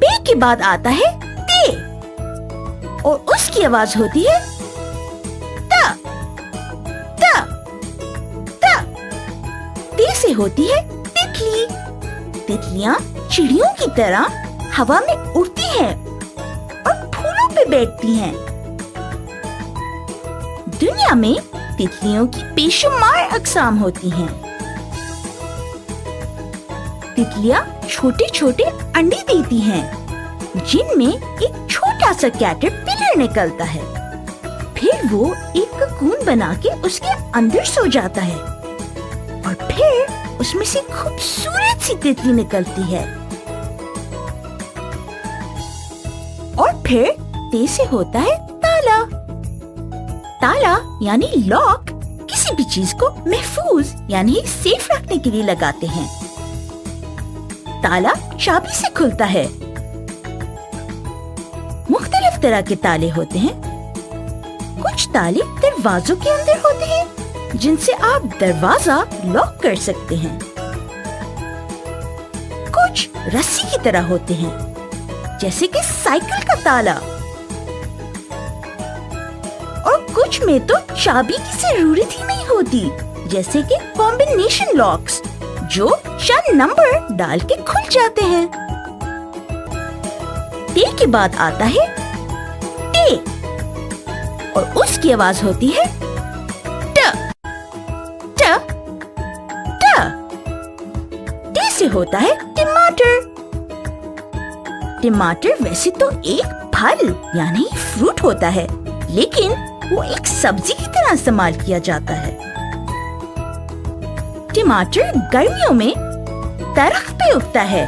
पे के बाद आता है ते और उसकी आवाज होती है ता ता ता। ते से होती है तितली। तितलियां चिड़ियों की तरह हवा में उड़ती हैं और फूलों पे बैठती हैं। दुनिया में तितलियों की बेशुमार अक़साम होती हैं। तितलियां छोटे छोटे अंडे देती हैं, जिनमें एक छोटा सा कैटरपिलर निकलता है। फिर वो एक ककून बना के उसके अंदर सो जाता है और फिर उसमें से खूबसूरत सी तितली निकलती है। और फिर ते से होता है ताला। ताला यानी लॉक किसी भी चीज को महफूज यानी सेफ रखने के लिए लगाते हैं। ताला चाबी से खुलता है। मुख्तलिफ तरह के ताले होते हैं। कुछ ताले दरवाजों के अंदर होते हैं, जिनसे आप दरवाजा लॉक कर सकते हैं। कुछ रस्सी की तरह होते हैं, जैसे कि साइकिल का ताला। और कुछ में तो चाबी की जरूरत ही नहीं होती, जैसे कि कॉम्बिनेशन लॉक्स, जो चंद नंबर डाल के खुल जाते हैं। ते के बाद आता है टे और उसकी आवाज होती है ट ट ट। टे से होता है टमाटर। टमाटर वैसे तो एक फल यानी फ्रूट होता है, लेकिन वो एक सब्जी की तरह इस्तेमाल किया जाता है। टमाटर गर्मियों में दरख्त पे उगता है।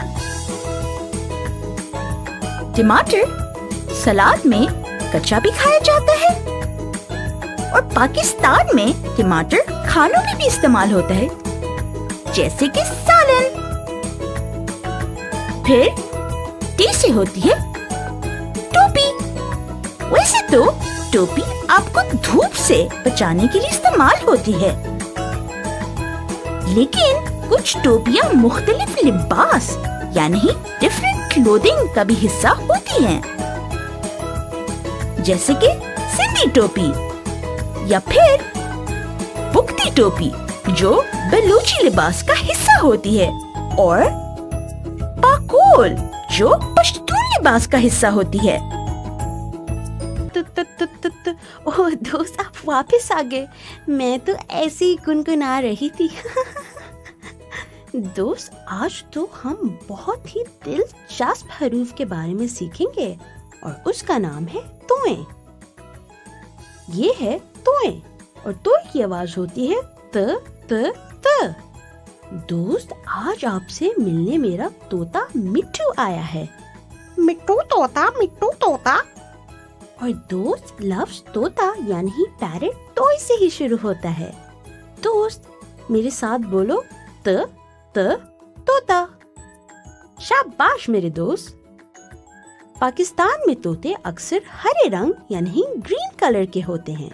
टमाटर सलाद में कच्चा भी खाया जाता है और पाकिस्तान में टमाटर खानों में भी इस्तेमाल होता है, जैसे कि सालन। फिर टे से होती है टोपी। वैसे तो टोपी आपको धूप से बचाने के लिए इस्तेमाल होती है, लेकिन कुछ टोपियां मुख्तलिफ लिबास यानी डिफरेंट क्लोथिंग का भी हिस्सा होती हैं, जैसे कि सिंधी टोपी या फिर पुख्ती टोपी, जो बलूची लिबास का हिस्सा होती है, और पाकोल, जो पश्तून लिबास का हिस्सा होती है। ओह दोस्त, आप वापस आ गए। मैं तो ऐसे ही गुनगुना रही थी। दोस्त, आज तो हम बहुत ही दिलचस्प हरूफ के बारे में सीखेंगे और उसका नाम है तोए। ये है तोए और तोए की आवाज होती है त त त। दोस्त, आज आपसे मिलने मेरा तोता मिट्टू आया है। मिट्टू तोता, मिट्टू तोता। और दोस्त, लफ्ज तोता यानी पैरट तोय से ही शुरू होता है। दोस्त, मेरे साथ बोलो त त तोता। शाबाश मेरे दोस्त। पाकिस्तान में तोते अक्सर हरे रंग यानी ग्रीन कलर के होते हैं।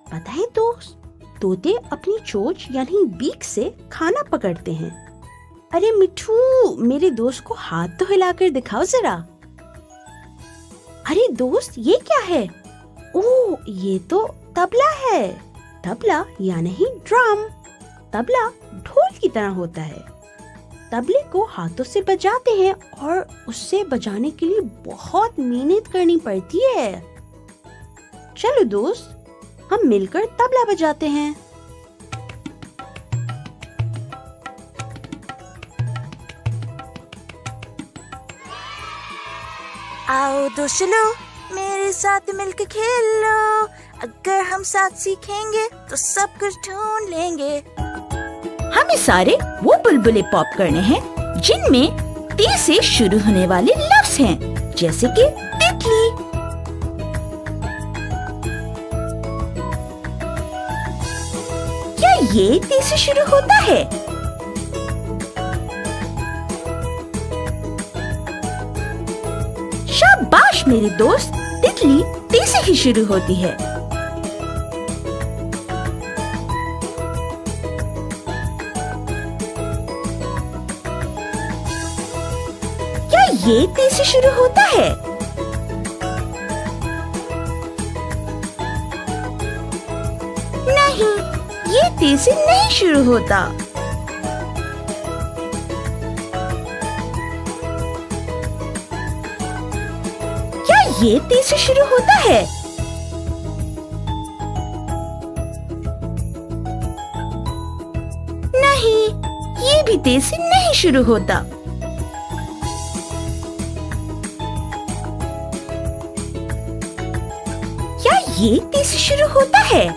पता है दोस्त, तोते अपनी चोंच यानी बीक से खाना पकड़ते हैं। अरे मिठू, मेरे दोस्त को हाथ तो हिलाकर दिखाओ जरा। अरे दोस्त, ये क्या है? ओह, ये तो तबला है। तबला यानी ड्रम। तबला ढोल की तरह होता है। तबले को हाथों से बजाते हैं और उससे बजाने के लिए बहुत मेहनत करनी पड़ती है। चलो दोस्त, हम मिलकर तबला बजाते हैं। आओ दोस्तों, मेरे साथ मिलकर खेलो। अगर हम साथ सीखेंगे तो सब कुछ ढूंढ लेंगे। हमें सारे वो बुलबुले पॉप करने हैं जिनमें ते से शुरू होने वाले लफ्ज हैं, जैसे कि तितली। क्या ये ते से शुरू होता है? शाबाश मेरे दोस्त, तितली ते से ही शुरू होती है। یہ تے سے شروع ہوتا ہے؟ نہیں، یہ تے سے نہیں شروع ہوتا۔ کیا یہ تے سے شروع ہوتا ہے؟ نہیں، یہ بھی تے سے نہیں شروع ہوتا۔ کیا یہ تے سے شروع ہوتا ہے؟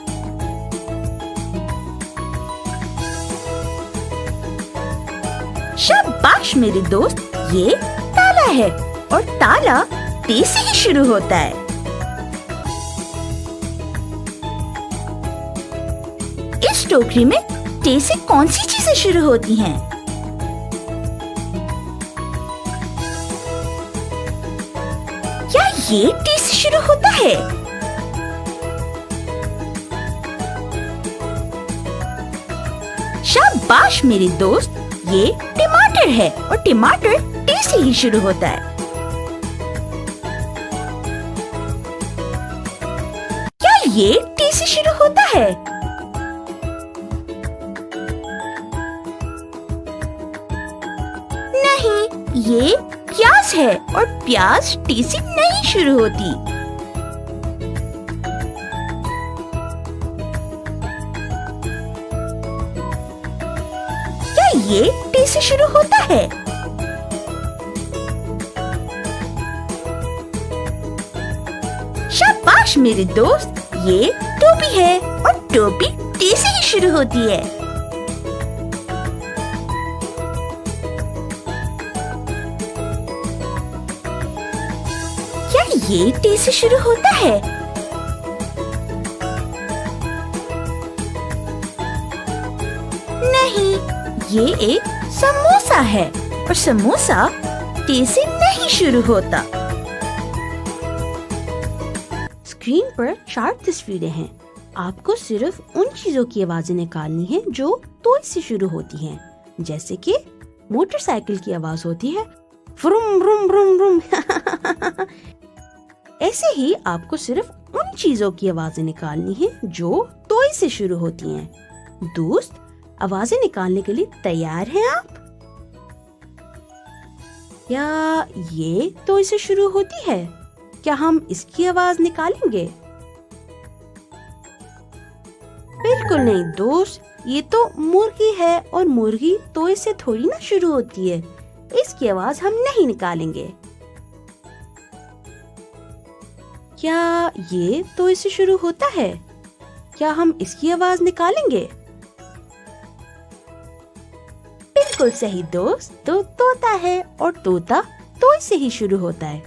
شاباش میرے دوست، یہ تالا ہے اور تالا تے سے ہی شروع ہوتا ہے۔ اس ٹوکری میں تے سے کون سی چیزیں شروع ہوتی ہیں؟ کیا یہ تے سے شروع ہوتا ہے؟ شاباش میرے دوست، یہ ٹماٹر ہے اور ٹماٹر تے سے ہی شروع ہوتا ہے۔ کیا یہ تے سے شروع ہوتا ہے؟ نہیں، یہ پیاز ہے اور پیاز تے سے نہیں شروع ہوتی۔ کیا یہ تے سے شروع ہوتا ہے؟ شاباش میرے دوست، یہ ٹوپی ہے اور ٹوپی تے سے ہی شروع ہوتی ہے۔ کیا یہ تے سے شروع ہوتا ہے؟ نہیں، یہ ایک سموسا ہے اور سموسا تے سے نہیں شروع ہوتا۔ اسکرین پر 4 تصویریں ہیں۔ آپ کو صرف ان چیزوں کی آوازیں نکالنی ہیں جو توئی سے شروع ہوتی ہیں، جیسے کہ موٹر سائیکل کی آواز ہوتی ہے فروم روم روم روم۔ ایسے ہی آپ کو صرف ان چیزوں کی آوازیں نکالنی ہیں جو توئی سے شروع ہوتی ہیں۔ دوست، آوازیں نکالنے کے لیے تیار ہیں آپ؟ یا یہ توئی سے شروع ہوتی ہے؟ کیا ہم اس کی آواز نکالیں گے؟ بالکل نہیں دوست، یہ تو مرغی ہے اور مرغی توئی سے تھوڑی نہ شروع ہوتی ہے، اس کی آواز ہم نہیں نکالیں گے۔ کیا یہ توئی سے شروع ہوتا ہے؟ کیا ہم اس کی آواز نکالیں گے؟ بالکل صحیح دوست، تو طوطا ہے اور طوطا توئی سے ہی شروع ہوتا ہے،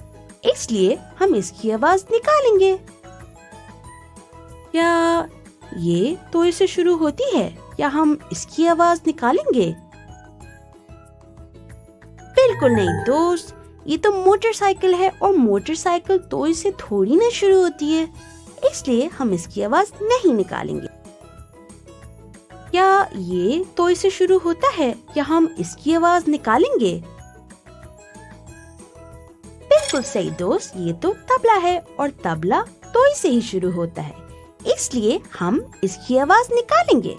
اس لیے ہم اس کی آواز نکالیں گے۔ کیا یہ توئی سے شروع ہوتی ہے؟ کیا ہم اس کی آواز نکالیں گے؟ بالکل نہیں دوست، یہ تو موٹر سائیکل ہے اور موٹر سائیکل توئی سے تھوڑی نہ شروع ہوتی ہے، اس لیے ہم اس کی آواز نہیں نکالیں گے۔ کیا یہ توئی سے شروع ہوتا ہے؟ کیا ہم اس کی آواز نکالیں گے؟ بالکل صحیح دوست، یہ تو طبلہ ہے اور طبلہ توئی سے ہی شروع ہوتا ہے، اس لیے ہم اس کی آواز نکالیں گے۔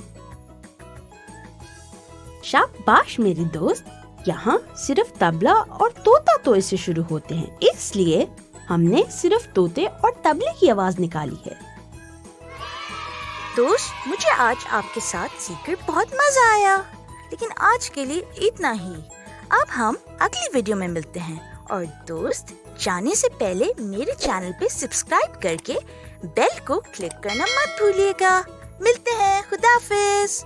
شاباش میری دوست، یہاں صرف طبلہ اور طوطا توئی سے شروع ہوتے ہیں، اس لیے ہم نے صرف طوطے اور طبلے کی آواز نکالی ہے۔ دوست، مجھے آج آپ کے ساتھ سیکھ کر بہت مزہ آیا، لیکن آج کے لیے اتنا ہی۔ اب ہم اگلی ویڈیو میں ملتے ہیں، اور دوست، جانے سے پہلے میرے چینل پہ سبسکرائب کر کے بیل کو کلک کرنا مت بھولیے گا۔ ملتے ہیں، خدا حافظ۔